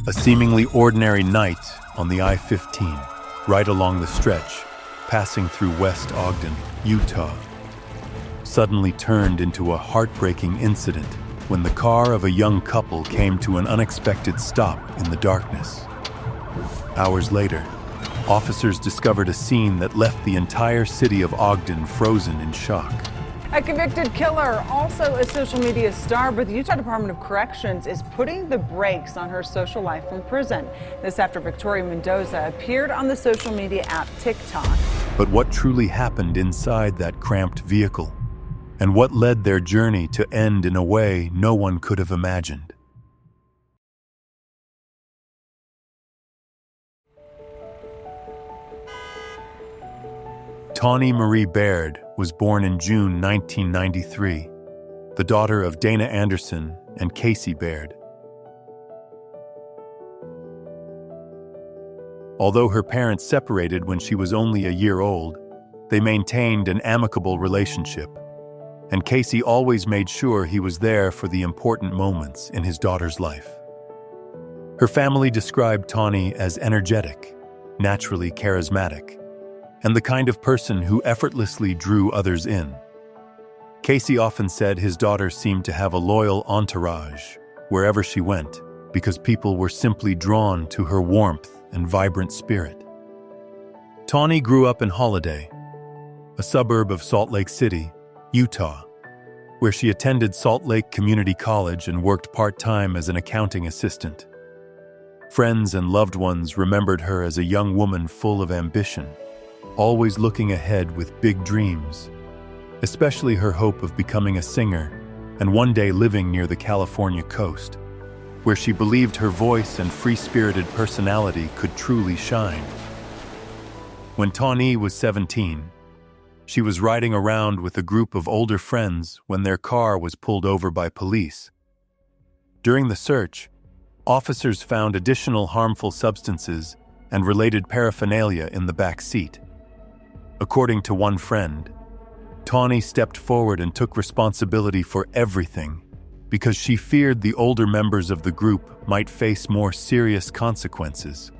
A seemingly ordinary night on the I-15, right along the stretch, passing through West Ogden, Utah, suddenly turned into a heartbreaking incident when the car of a young couple came to an unexpected stop in the darkness. Hours later, officers discovered a scene that left the entire city of Ogden frozen in shock. A convicted killer, also a social media star, but the Utah Department of Corrections is putting the brakes on her social life from prison. This after Victoria Mendoza appeared on the social media app TikTok. But what truly happened inside that cramped vehicle? And what led their journey to end in a way no one could have imagined? Tawnee Marie Baird was born in June 1993, the daughter of Dana Anderson and Casey Baird. Although her parents separated when she was only a year old, they maintained an amicable relationship, and Casey always made sure he was there for the important moments in his daughter's life. Her family described Tawnie as energetic, naturally charismatic, and the kind of person who effortlessly drew others in. Casey often said his daughter seemed to have a loyal entourage wherever she went because people were simply drawn to her warmth and vibrant spirit. Tawnie grew up in Holiday, a suburb of Salt Lake City, Utah, where she attended Salt Lake Community College and worked part-time as an accounting assistant. Friends and loved ones remembered her as a young woman full of ambition, always looking ahead with big dreams, especially her hope of becoming a singer and one day living near the California coast, where she believed her voice and free-spirited personality could truly shine. When Tawnie was 17, she was riding around with a group of older friends when their car was pulled over by police. During the search, officers found additional harmful substances and related paraphernalia in the back seat. According to one friend, Tawnie stepped forward and took responsibility for everything because she feared the older members of the group might face more serious consequences.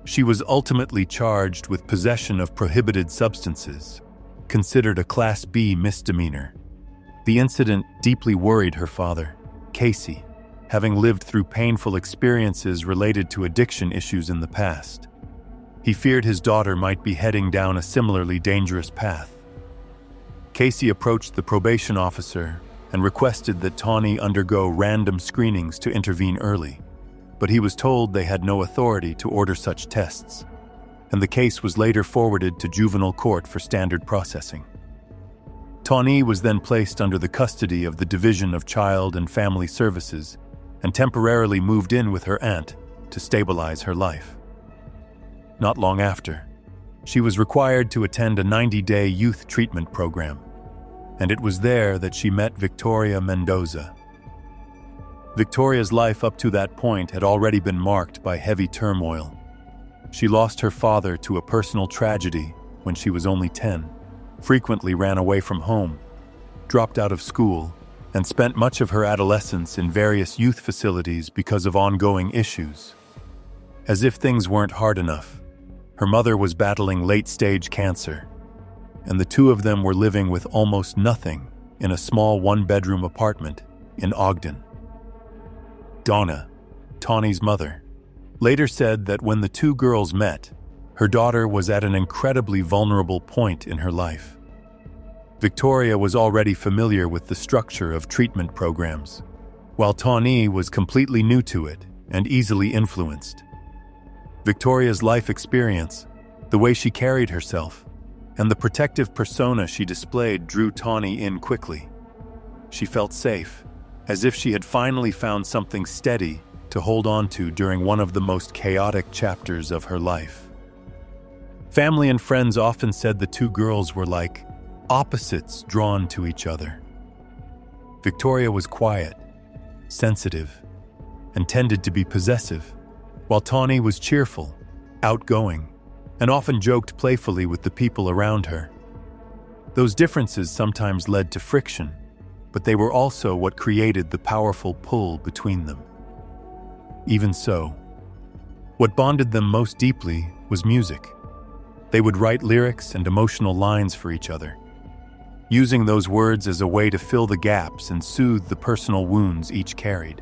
She was ultimately charged with possession of prohibited substances, considered a Class B misdemeanor. The incident deeply worried her father, Casey, having lived through painful experiences related to addiction issues in the past. He feared his daughter might be heading down a similarly dangerous path. Casey approached the probation officer and requested that Tawnie undergo random screenings to intervene early, but he was told they had no authority to order such tests, and the case was later forwarded to juvenile court for standard processing. Tawnie was then placed under the custody of the Division of Child and Family Services and temporarily moved in with her aunt to stabilize her life. Not long after, she was required to attend a 90-day youth treatment program, and it was there that she met Victoria Mendoza. Victoria's life up to that point had already been marked by heavy turmoil. She lost her father to a personal tragedy when she was only 10, frequently ran away from home, dropped out of school, and spent much of her adolescence in various youth facilities because of ongoing issues. As if things weren't hard enough, her mother was battling late-stage cancer, and the two of them were living with almost nothing in a small one-bedroom apartment in Ogden. Donna, Tawnie's mother, later said that when the two girls met, her daughter was at an incredibly vulnerable point in her life. Victoria was already familiar with the structure of treatment programs, while Tawnie was completely new to it and easily influenced. Victoria's life experience, the way she carried herself, and the protective persona she displayed drew Tawnie in quickly. She felt safe, as if she had finally found something steady to hold on to during one of the most chaotic chapters of her life. Family and friends often said the two girls were like opposites drawn to each other. Victoria was quiet, sensitive, and tended to be possessive, while Tawnie was cheerful, outgoing, and often joked playfully with the people around her. Those differences sometimes led to friction, but they were also what created the powerful pull between them. Even so, what bonded them most deeply was music. They would write lyrics and emotional lines for each other, using those words as a way to fill the gaps and soothe the personal wounds each carried.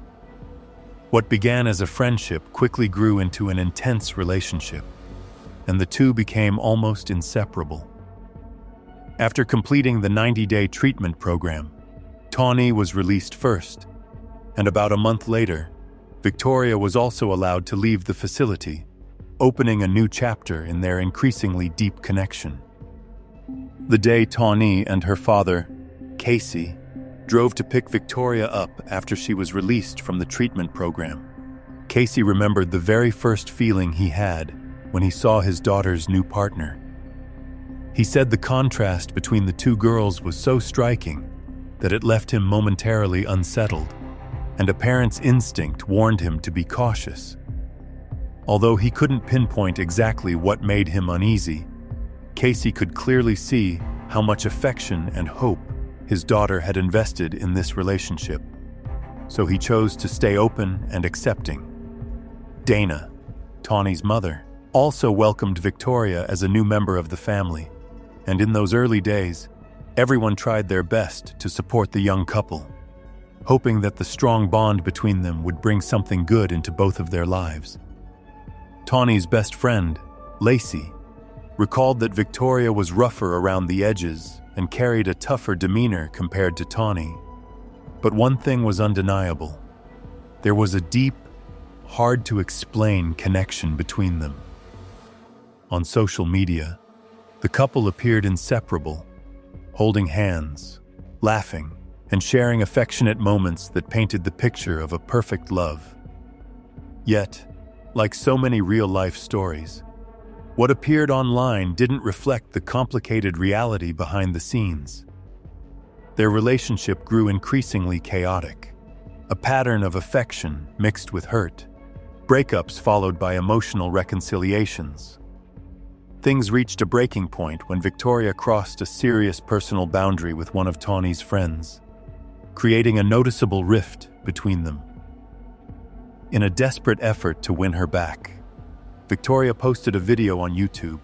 What began as a friendship quickly grew into an intense relationship, and the two became almost inseparable. After completing the 90-day treatment program, Tawnie was released first, and about a month later, Victoria was also allowed to leave the facility, opening a new chapter in their increasingly deep connection. The day Tawnie and her father, Casey, drove to pick Victoria up after she was released from the treatment program, Casey remembered the very first feeling he had when he saw his daughter's new partner. He said the contrast between the two girls was so striking that it left him momentarily unsettled, and a parent's instinct warned him to be cautious. Although he couldn't pinpoint exactly what made him uneasy, Casey could clearly see how much affection and hope his daughter had invested in this relationship, so he chose to stay open and accepting. Dana, Tawnie's mother, also welcomed Victoria as a new member of the family, and in those early days, everyone tried their best to support the young couple, hoping that the strong bond between them would bring something good into both of their lives. Tawnie's best friend, Lacey, recalled that Victoria was rougher around the edges and carried a tougher demeanor compared to Tawnie. But one thing was undeniable. There was a deep, hard-to-explain connection between them. On social media, the couple appeared inseparable, holding hands, laughing, and sharing affectionate moments that painted the picture of a perfect love. Yet, like so many real-life stories, what appeared online didn't reflect the complicated reality behind the scenes. Their relationship grew increasingly chaotic, a pattern of affection mixed with hurt, breakups followed by emotional reconciliations. Things reached a breaking point when Victoria crossed a serious personal boundary with one of Tawnie's friends, creating a noticeable rift between them. In a desperate effort to win her back, Victoria posted a video on YouTube,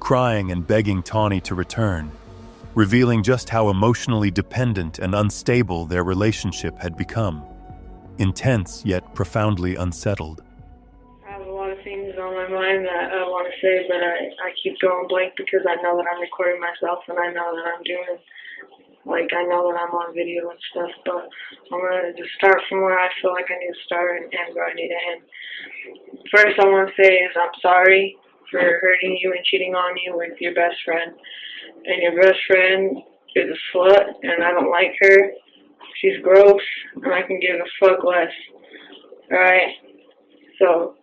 crying and begging Tawnie to return, revealing just how emotionally dependent and unstable their relationship had become, intense yet profoundly unsettled. I have a lot of things on my mind that I want to say, but I keep going blank because I know that I'm recording myself and I know that I'm doing, I know that I'm on video and stuff, but I'm going to just start from where I feel like I need to start and end where I need to end. First I want to say is I'm sorry for hurting you and cheating on you with your best friend. And your best friend is a slut, and I don't like her. She's gross, and I can give a fuck less. Alright? So,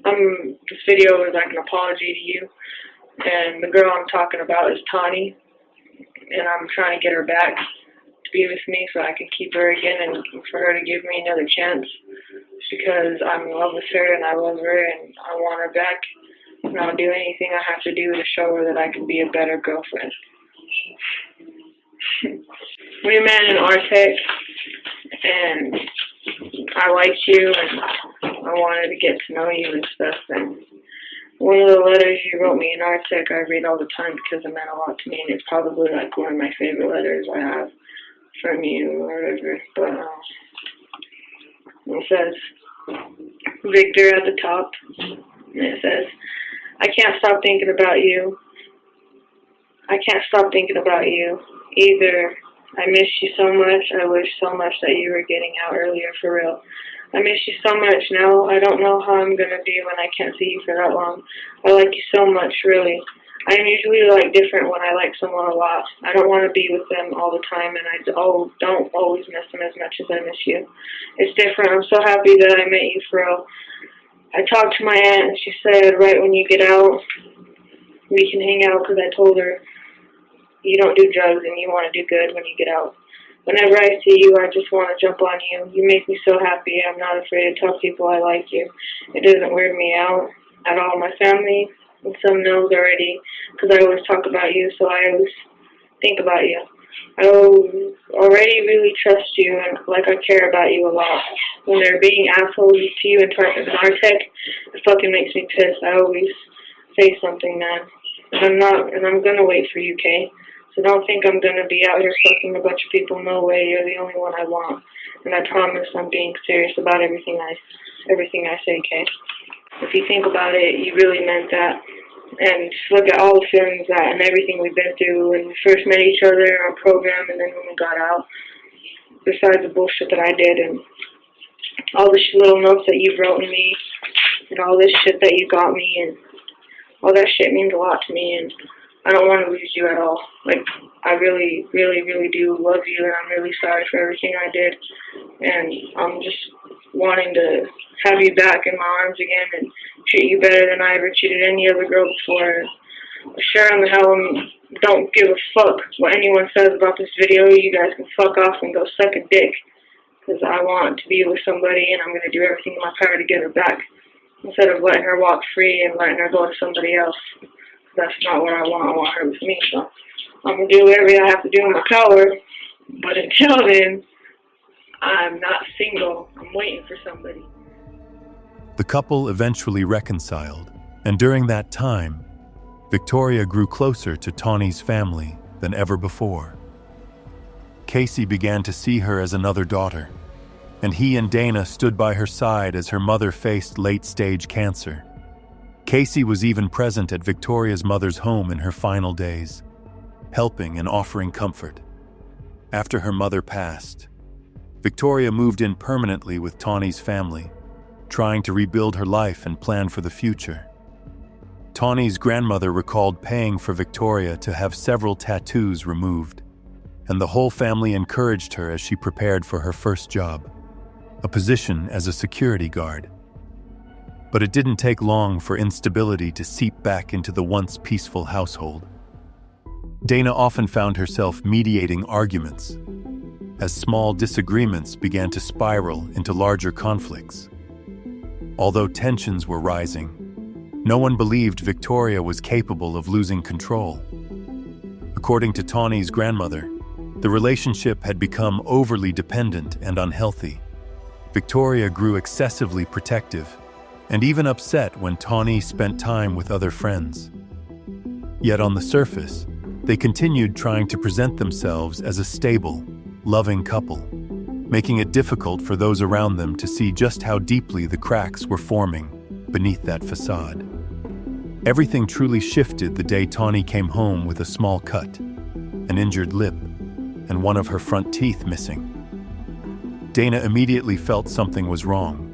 this video is like an apology to you. And the girl I'm talking about is Tawnie. And I'm trying to get her back to be with me so I can keep her again and for her to give me another chance. Because I'm in love with her and I love her and I want her back. And I'll do anything I have to do to show her that I can be a better girlfriend. We met in Artec and I liked you and I wanted to get to know you and stuff. And one of the letters you wrote me in Artec I read all the time because it meant a lot to me, and it's probably like one of my favorite letters I have from you or whatever. But it says Victor at the top, and it says, I can't stop thinking about you. I can't stop thinking about you either. I miss you so much. I wish so much that you were getting out earlier for real. I miss you so much now. I don't know how I'm going to be when I can't see you for that long. I like you so much, really. I'm usually different when I like someone a lot. I don't want to be with them all the time, and I don't always miss them as much as I miss you. It's different. I'm so happy that I met you for real. I talked to my aunt, and she said, right when you get out, we can hang out, because I told her you don't do drugs and you want to do good when you get out. Whenever I see you, I just want to jump on you. You make me so happy. I'm not afraid to tell people I like you. It doesn't weird me out at all. My family and some knows already because I always talk about you, so I always think about you. I already really trust you and I care about you a lot. when they're being assholes to you and trying to nartech, it fucking makes me pissed. I always say something, man. And I'm gonna wait for you, Kay. So don't think I'm gonna be out here fucking a bunch of people. No way, you're the only one I want. And I promise I'm being serious about everything I say, Kay. If you think about it, you really meant that. And just look at all the feelings and everything we've been through when we first met each other in our program and then when we got out. Besides the bullshit that I did and all the little notes that you wrote me and all this shit that you got me and all that shit means a lot to me and I don't want to lose you at all. Like, I really, really, really do love you and I'm really sorry for everything I did. And I'm just wanting to have you back in my arms again and treat you better than I ever treated any other girl before. Sure in the hell don't give a fuck what anyone says about this video. You guys can fuck off and go suck a dick. Because I want to be with somebody and I'm going to do everything in my power to get her back. Instead of letting her walk free and letting her go to somebody else. That's not what I want. I want her with me. So I'm going to do everything I have to do in my power. But until then, I'm not single. I'm waiting for somebody. The couple eventually reconciled, and during that time, Victoria grew closer to Tawnie's family than ever before. Casey began to see her as another daughter, and he and Dana stood by her side as her mother faced late-stage cancer. Casey was even present at Victoria's mother's home in her final days, helping and offering comfort. After her mother passed, Victoria moved in permanently with Tawnie's family, trying to rebuild her life and plan for the future. Tawnie's grandmother recalled paying for Victoria to have several tattoos removed, and the whole family encouraged her as she prepared for her first job, a position as a security guard. But it didn't take long for instability to seep back into the once peaceful household. Dana often found herself mediating arguments, as small disagreements began to spiral into larger conflicts. Although tensions were rising, no one believed Victoria was capable of losing control. According to Tawnie's grandmother, the relationship had become overly dependent and unhealthy. Victoria grew excessively protective and even upset when Tawnie spent time with other friends. Yet on the surface, they continued trying to present themselves as a stable, loving couple, making it difficult for those around them to see just how deeply the cracks were forming beneath that facade. Everything truly shifted the day Tawnie came home with a small cut, an injured lip, and one of her front teeth missing. Dana immediately felt something was wrong.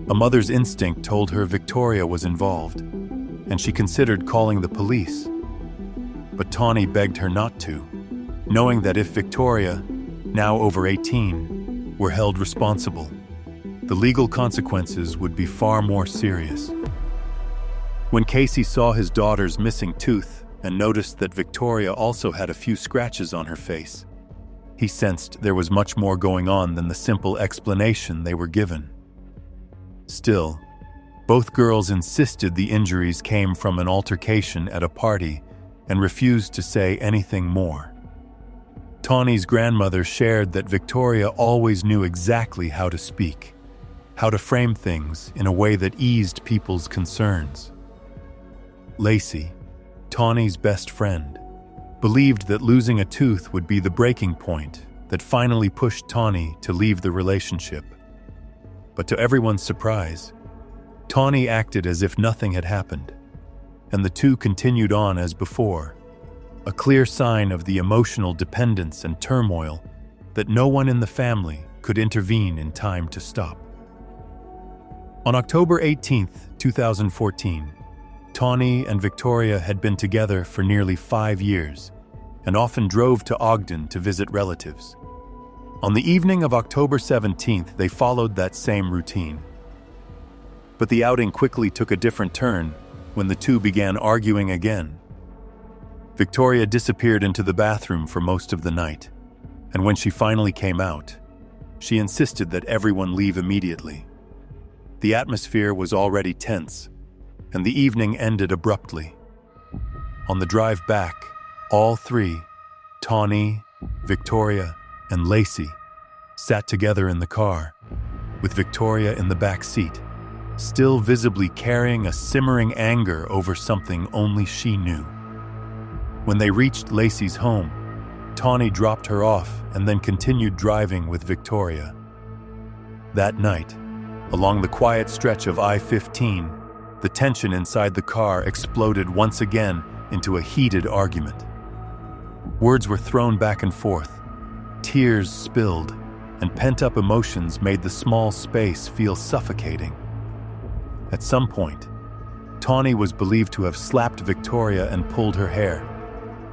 A mother's instinct told her Victoria was involved, and she considered calling the police. But Tawnie begged her not to, knowing that if Victoria, now over 18, were held responsible, the legal consequences would be far more serious. When Casey saw his daughter's missing tooth and noticed that Victoria also had a few scratches on her face, he sensed there was much more going on than the simple explanation they were given. Still, both girls insisted the injuries came from an altercation at a party and refused to say anything more. Tawnie's grandmother shared that Victoria always knew exactly how to speak, how to frame things in a way that eased people's concerns. Lacey, Tawnie's best friend, believed that losing a tooth would be the breaking point that finally pushed Tawnie to leave the relationship. But to everyone's surprise, Tawnie acted as if nothing had happened, and the two continued on as before, a clear sign of the emotional dependence and turmoil that no one in the family could intervene in time to stop. On October 18, 2014, Tawnie and Victoria had been together for nearly 5 years and often drove to Ogden to visit relatives. On the evening of October 17th, they followed that same routine. But the outing quickly took a different turn when the two began arguing again. Victoria disappeared into the bathroom for most of the night, and when she finally came out, she insisted that everyone leave immediately. The atmosphere was already tense, and the evening ended abruptly. On the drive back, all three, Tawnie, Victoria, and Lacey, sat together in the car, with Victoria in the back seat, still visibly carrying a simmering anger over something only she knew. When they reached Lacey's home, Tawnie dropped her off and then continued driving with Victoria. That night, along the quiet stretch of I-15, the tension inside the car exploded once again into a heated argument. Words were thrown back and forth, tears spilled, and pent-up emotions made the small space feel suffocating. At some point, Tawnie was believed to have slapped Victoria and pulled her hair,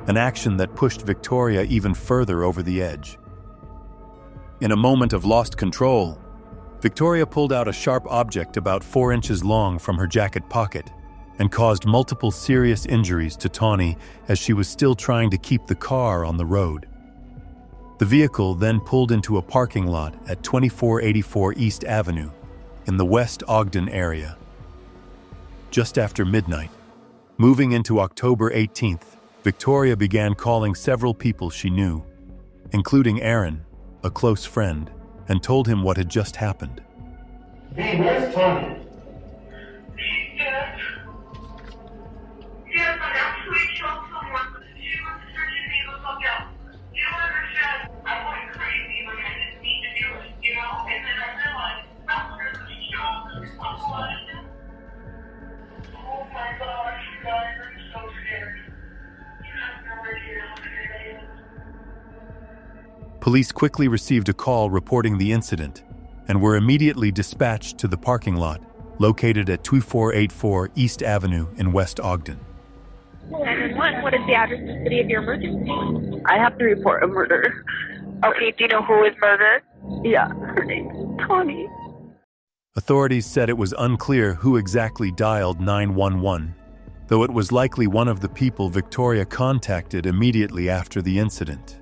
an action that pushed Victoria even further over the edge. In a moment of lost control, Victoria pulled out a sharp object about 4 inches long from her jacket pocket and caused multiple serious injuries to Tawnie as she was still trying to keep the car on the road. The vehicle then pulled into a parking lot at 2484 East Avenue in the West Ogden area. Just after midnight, moving into October 18th, Victoria began calling several people she knew, including Aaron, a close friend, and told him what had just happened. Hey, where's Tawnie? She's dead. Yes, I actually killed someone. She was searching me to look out. You understand? I went crazy when I didn't need to do it, you know? And then I realized after the show, the responsibility. Oh my gosh, you guys, I'm so scared. You have no idea how scared I am. Police quickly received a call reporting the incident and were immediately dispatched to the parking lot located at 2484 East Avenue in West Ogden. 911, what is the address and city of your emergency? I have to report a murder. Okay, do you know who was murdered? Yeah, her name's Tawnie. Authorities said it was unclear who exactly dialed 911, though it was likely one of the people Victoria contacted immediately after the incident.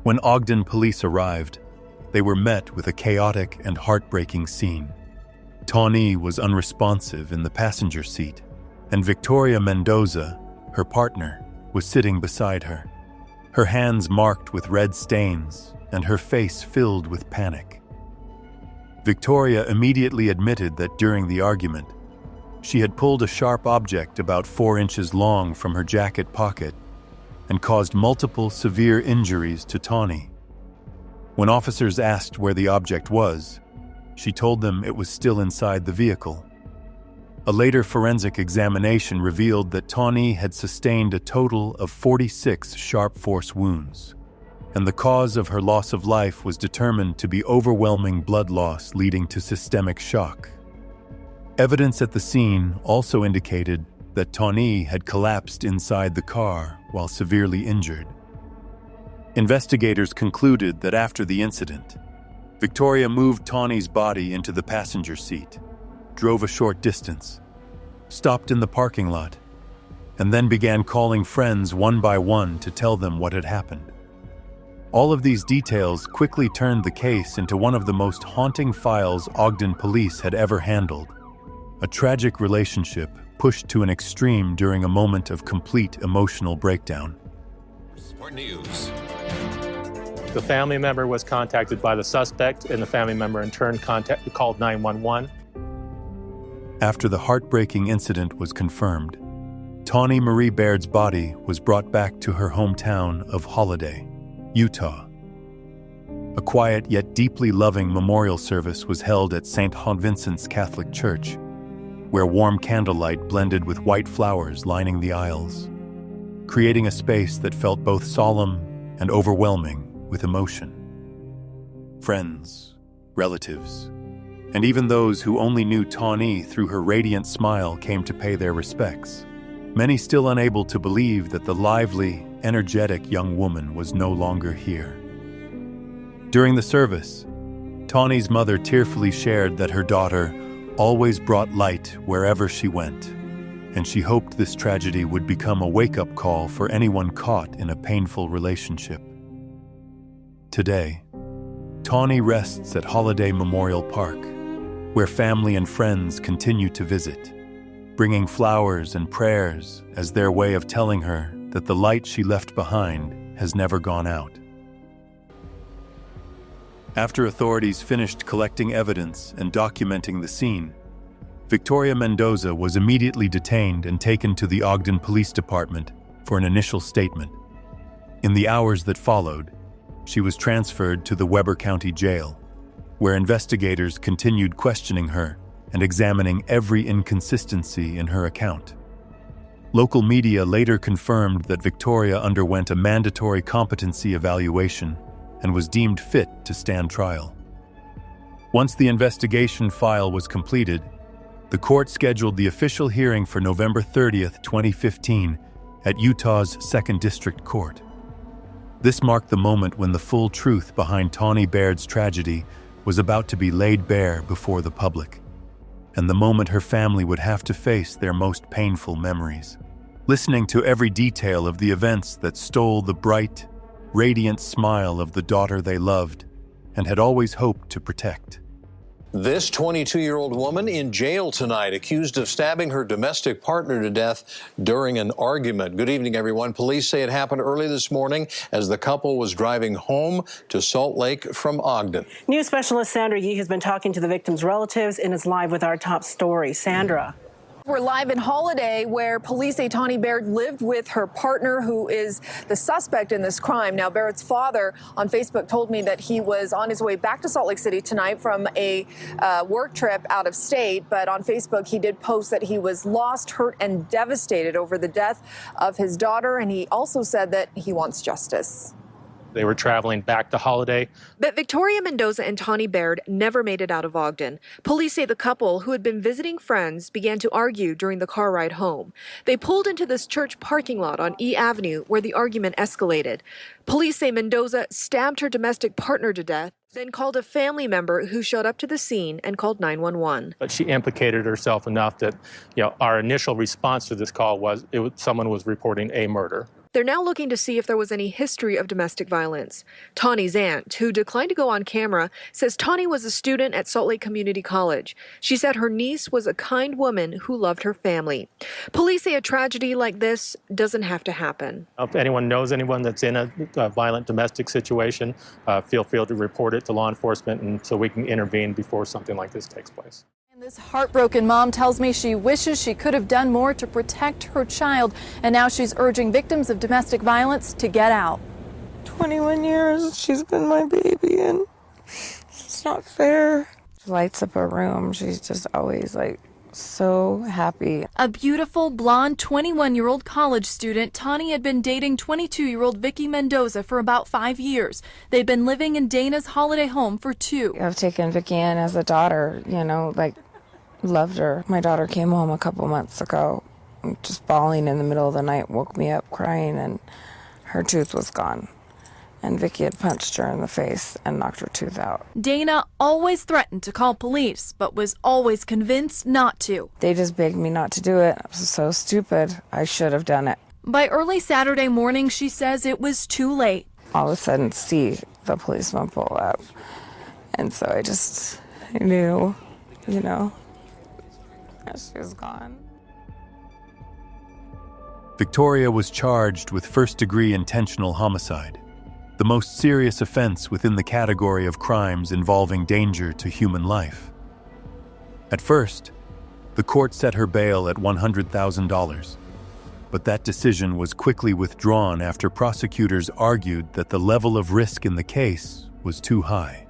When Ogden police arrived, they were met with a chaotic and heartbreaking scene. Tawnie was unresponsive in the passenger seat, and Victoria Mendoza, her partner, was sitting beside her, her hands marked with red stains and her face filled with panic. Victoria immediately admitted that during the argument, she had pulled a sharp object about 4 inches long from her jacket pocket and caused multiple severe injuries to Tawnie. When officers asked where the object was, she told them it was still inside the vehicle. A later forensic examination revealed that Tawnie had sustained a total of 46 sharp force wounds, and the cause of her loss of life was determined to be overwhelming blood loss leading to systemic shock. Evidence at the scene also indicated that Tawnie had collapsed inside the car while severely injured. Investigators concluded that after the incident, Victoria moved Tawnie's body into the passenger seat, drove a short distance, stopped in the parking lot, and then began calling friends one by one to tell them what had happened. All of these details quickly turned the case into one of the most haunting files Ogden police had ever handled. A tragic relationship pushed to an extreme during a moment of complete emotional breakdown. Sport News. The family member was contacted by the suspect, and the family member in turn called 911. After the heartbreaking incident was confirmed, Tawnee Marie Baird's body was brought back to her hometown of Holiday, Utah. A quiet yet deeply loving memorial service was held at St. Vincent's Catholic Church, where warm candlelight blended with white flowers lining the aisles, creating a space that felt both solemn and overwhelming with emotion. Friends, relatives, and even those who only knew Tawnie through her radiant smile came to pay their respects, many still unable to believe that the lively, energetic young woman was no longer here. During the service, Tawnie's mother tearfully shared that her daughter always brought light wherever she went, and she hoped this tragedy would become a wake-up call for anyone caught in a painful relationship. Today, Tawnie rests at Holiday Memorial Park, where family and friends continue to visit, bringing flowers and prayers as their way of telling her that the light she left behind has never gone out. After authorities finished collecting evidence and documenting the scene, Victoria Mendoza was immediately detained and taken to the Ogden Police Department for an initial statement. In the hours that followed, she was transferred to the Weber County Jail, where investigators continued questioning her and examining every inconsistency in her account. Local media later confirmed that Victoria underwent a mandatory competency evaluation and was deemed fit to stand trial. Once the investigation file was completed, the court scheduled the official hearing for November 30th, 2015, at Utah's 2nd District Court. This marked the moment when the full truth behind Tawnee Baird's tragedy was about to be laid bare before the public, and the moment her family would have to face their most painful memories. Listening to every detail of the events that stole the bright, radiant smile of the daughter they loved and had always hoped to protect. This 22-year-old woman in jail tonight, accused of stabbing her domestic partner to death during an argument. Good evening, everyone. Police say it happened early this morning as the couple was driving home to Salt Lake from Ogden. News specialist Sandra Yee has been talking to the victims' relatives and is live with our top story. Sandra. We're live in Holiday, where police say Tawnee Baird lived with her partner, who is the suspect in this crime. Now, Baird's father on Facebook told me that he was on his way back to Salt Lake City tonight from a work trip out of state. But on Facebook, he did post that he was lost, hurt, and devastated over the death of his daughter. And he also said that he wants justice. They were traveling back to Holiday. But Victoria Mendoza and Tawnee Baird never made it out of Ogden. Police say the couple, who had been visiting friends, began to argue during the car ride home. They pulled into this church parking lot on E Avenue where the argument escalated. Police say Mendoza stabbed her domestic partner to death, then called a family member who showed up to the scene and called 911. But she implicated herself enough that, our initial response to this call was someone was reporting a murder. They're now looking to see if there was any history of domestic violence. Tawnie's aunt, who declined to go on camera, says Tawnie was a student at Salt Lake Community College. She said her niece was a kind woman who loved her family. Police say a tragedy like this doesn't have to happen. If anyone knows anyone that's in a violent domestic situation, feel free to report it to law enforcement and so we can intervene before something like this takes place. This heartbroken mom tells me she wishes she could have done more to protect her child, and now she's urging victims of domestic violence to get out. 21 years she's been my baby, and it's not fair. She lights up a room. She's just always so happy. A beautiful, blonde, 21-year-old college student, Tawnie had been dating 22-year-old Vicky Mendoza for about 5 years. They'd been living in Dana's Holiday home for 2. I've taken Vicky in as a daughter, loved her. My daughter came home a couple months ago, just bawling in the middle of the night, woke me up crying, and her tooth was gone. And Vicky had punched her in the face and knocked her tooth out. Dana always threatened to call police, but was always convinced not to. They just begged me not to do it. I was so stupid. I should have done it. By early Saturday morning, she says it was too late. All of a sudden, see the policeman pull up. And so I knew, she was gone. Victoria was charged with first-degree intentional homicide, the most serious offense within the category of crimes involving danger to human life. At first, the court set her bail at $100,000, but that decision was quickly withdrawn after prosecutors argued that the level of risk in the case was too high.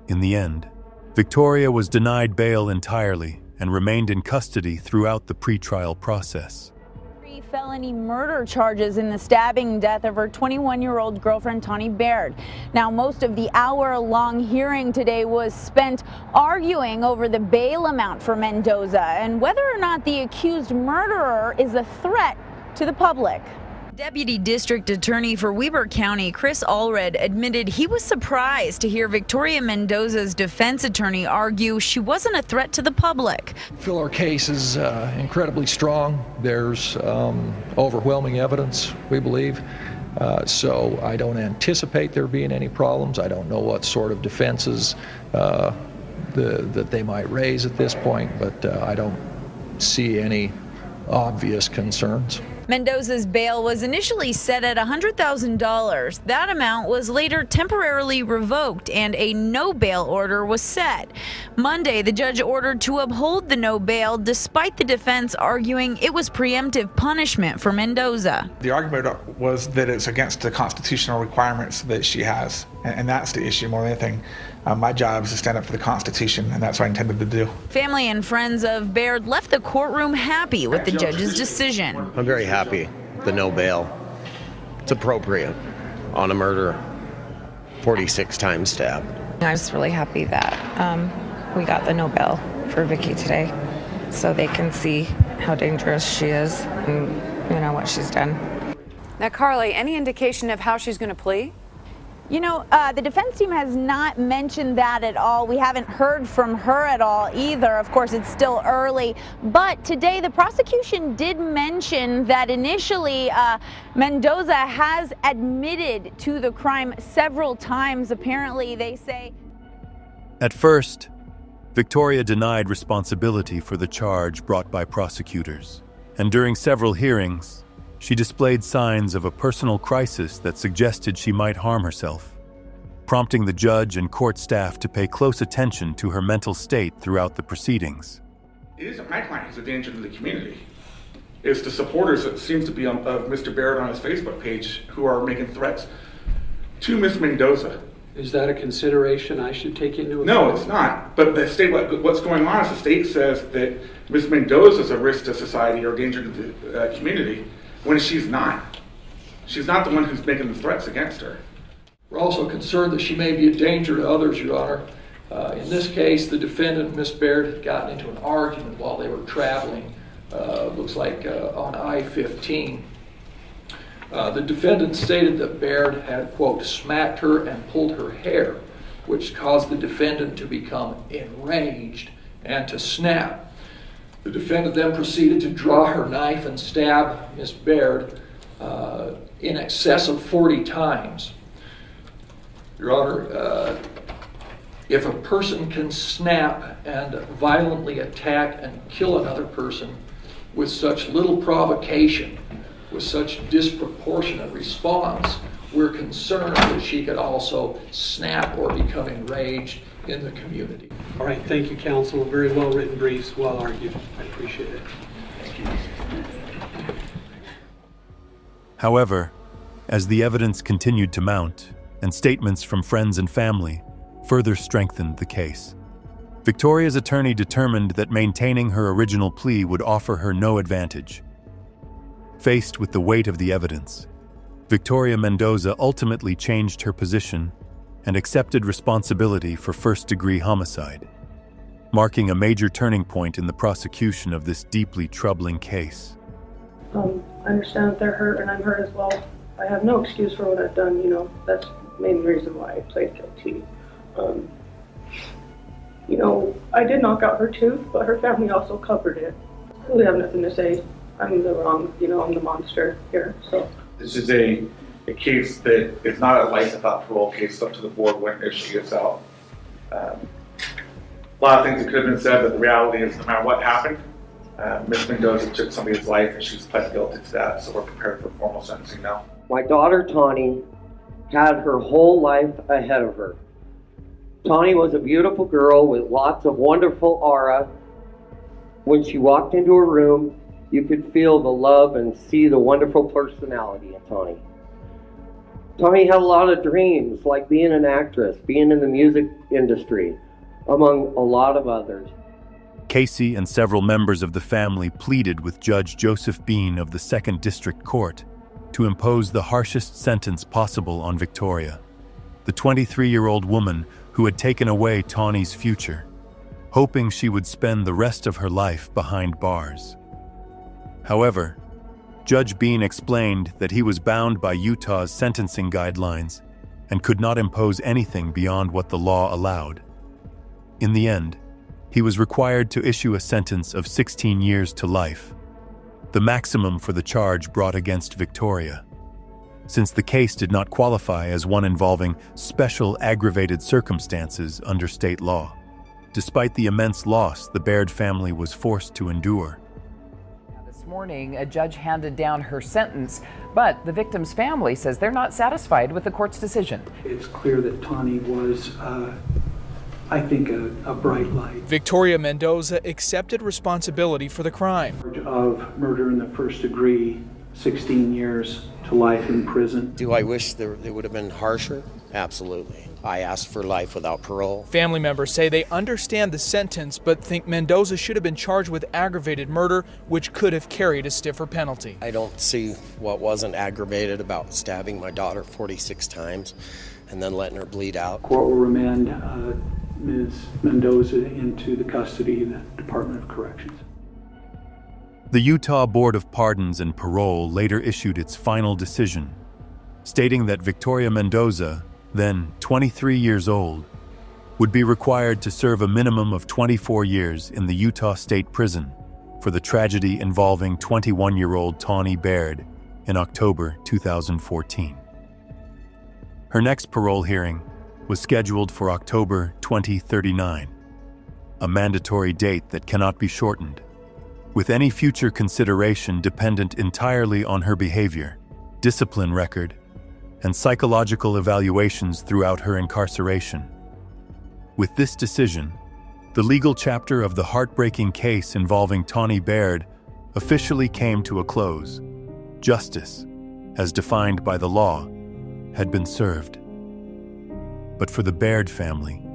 In the end, Victoria was denied bail entirely and remained in custody throughout the pretrial process. 3 felony murder charges in the stabbing death of her 21-year-old girlfriend, Tawnee Baird. Now, most of the hour-long hearing today was spent arguing over the bail amount for Mendoza and whether or not the accused murderer is a threat to the public. Deputy District Attorney for Weber County, Chris Allred, admitted he was surprised to hear Victoria Mendoza's defense attorney argue she wasn't a threat to the public. I feel our case is incredibly strong. There's overwhelming evidence, we believe. So I don't anticipate there being any problems. I don't know what sort of defenses that they might raise at this point, but I don't see any obvious concerns. Mendoza's bail was initially set at $100,000. That amount was later temporarily revoked and a no bail order was set. Monday, the judge ordered to uphold the no bail despite the defense arguing it was preemptive punishment for Mendoza. The argument was that it's against the constitutional requirements that she has, and that's the issue more than anything. My job is to stand up for the Constitution, and that's what I intended to do. Family and friends of Baird left the courtroom happy with the judge's decision. I'm very happy. The no bail. It's appropriate on a murder, 46 times stabbed. I was really happy that we got the no bail for Vicky today, so they can see how dangerous she is and what she's done. Now, Carly, any indication of how she's going to plea? The defense team has not mentioned that at all. We haven't heard from her at all either. Of course, it's still early. But today, the prosecution did mention that initially Mendoza has admitted to the crime several times. Apparently, they say. At first, Victoria denied responsibility for the charge brought by prosecutors. And during several hearings, she displayed signs of a personal crisis that suggested she might harm herself, prompting the judge and court staff to pay close attention to her mental state throughout the proceedings. It isn't my client who's a danger to the community. It's the supporters that seems to be of Mr. Baird on his Facebook page who are making threats to Miss Mendoza. Is that a consideration I should take into account? No, it's not. But the state, what's going on is the state says that Miss Mendoza is a risk to society or a danger to the community, when she's not. She's not the one who's making the threats against her. We're also concerned that she may be a danger to others, Your Honor. In this case, the defendant, Miss Baird, had gotten into an argument while they were traveling, looks like on I-15. The defendant stated that Baird had, quote, smacked her and pulled her hair, which caused the defendant to become enraged and to snap. The defendant then proceeded to draw her knife and stab Miss Baird in excess of 40 times. Your Honor, if a person can snap and violently attack and kill another person with such little provocation, with such disproportionate response, we're concerned that she could also snap or become enraged in the community. All right, thank you, counsel. Very well written briefs, well argued. I appreciate it. Thank you. However, as the evidence continued to mount and statements from friends and family further strengthened the case, Victoria's attorney determined that maintaining her original plea would offer her no advantage. Faced with the weight of the evidence, Victoria Mendoza ultimately changed her position and accepted responsibility for first-degree homicide, marking a major turning point in the prosecution of this deeply troubling case. I understand that they're hurt, and I'm hurt as well. I have no excuse for what I've done, that's the main reason why I pled guilty. I did knock out her tooth, but her family also covered it. I really have nothing to say. I'm the wrong, I'm the monster here, so. This is a case that is not a life without parole case. It's up to the board when she gets out. A lot of things that could have been said, but the reality is no matter what happened, Ms. Mendoza took somebody's life and she's pled guilty to that, so we're prepared for formal sentencing now. My daughter Tawnie had her whole life ahead of her. Tawnie was a beautiful girl with lots of wonderful aura. When she walked into a room, you could feel the love and see the wonderful personality of Tawnie. Tawnie had a lot of dreams, like being an actress, being in the music industry, among a lot of others. Casey and several members of the family pleaded with Judge Joseph Bean of the 2nd District Court to impose the harshest sentence possible on Victoria, the 23-year-old woman who had taken away Tawnie's future, hoping she would spend the rest of her life behind bars. However, Judge Bean explained that he was bound by Utah's sentencing guidelines and could not impose anything beyond what the law allowed. In the end, he was required to issue a sentence of 16 years to life, the maximum for the charge brought against Victoria, since the case did not qualify as one involving special aggravated circumstances under state law, despite the immense loss the Baird family was forced to endure. This morning, a judge handed down her sentence, but the victim's family says they're not satisfied with the court's decision. It's clear that Tawnie was, I think, a bright light. Victoria Mendoza accepted responsibility for the crime. Of murder in the first degree, 16 years to life in prison. Do I wish it would have been harsher? Absolutely. I asked for life without parole. Family members say they understand the sentence, but think Mendoza should have been charged with aggravated murder, which could have carried a stiffer penalty. I don't see what wasn't aggravated about stabbing my daughter 46 times and then letting her bleed out. Court will remand Ms. Mendoza into the custody of the Department of Corrections. The Utah Board of Pardons and Parole later issued its final decision, stating that Victoria Mendoza, then 23 years old, would be required to serve a minimum of 24 years in the Utah State Prison for the tragedy involving 21-year-old Tawnee Baird in October 2014. Her next parole hearing was scheduled for October 2039, a mandatory date that cannot be shortened, with any future consideration dependent entirely on her behavior, discipline record, and psychological evaluations throughout her incarceration. With this decision, the legal chapter of the heartbreaking case involving Tawnee Baird officially came to a close. Justice, as defined by the law, had been served. But for the Baird family,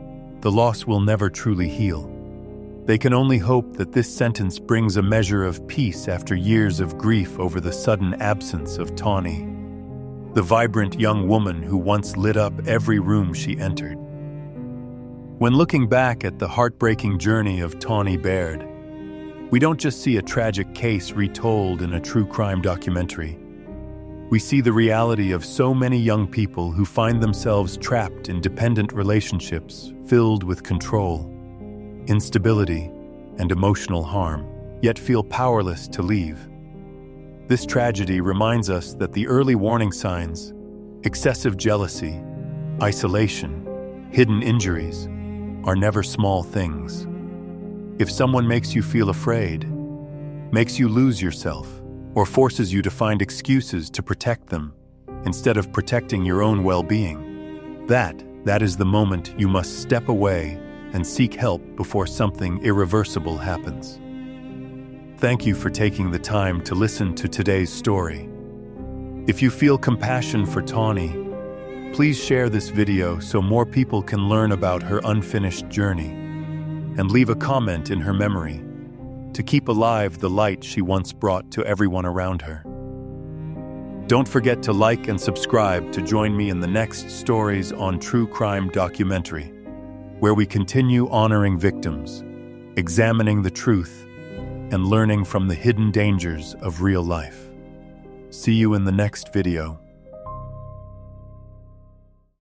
the loss will never truly heal. They can only hope that this sentence brings a measure of peace after years of grief over the sudden absence of Tawnie, the vibrant young woman who once lit up every room she entered. When looking back at the heartbreaking journey of Tawnee Baird, we don't just see a tragic case retold in a true crime documentary. We see the reality of so many young people who find themselves trapped in dependent relationships filled with control, instability, and emotional harm, yet feel powerless to leave. This tragedy reminds us that the early warning signs, excessive jealousy, isolation, hidden injuries, are never small things. If someone makes you feel afraid, makes you lose yourself, or forces you to find excuses to protect them instead of protecting your own well-being, that is the moment you must step away and seek help before something irreversible happens. Thank you for taking the time to listen to today's story. If you feel compassion for Tawnie, please share this video so more people can learn about her unfinished journey, and leave a comment in her memory to keep alive the light she once brought to everyone around her. Don't forget to like and subscribe to join me in the next Stories on True Crime documentary, where we continue honoring victims, examining the truth, and learning from the hidden dangers of real life. See you in the next video.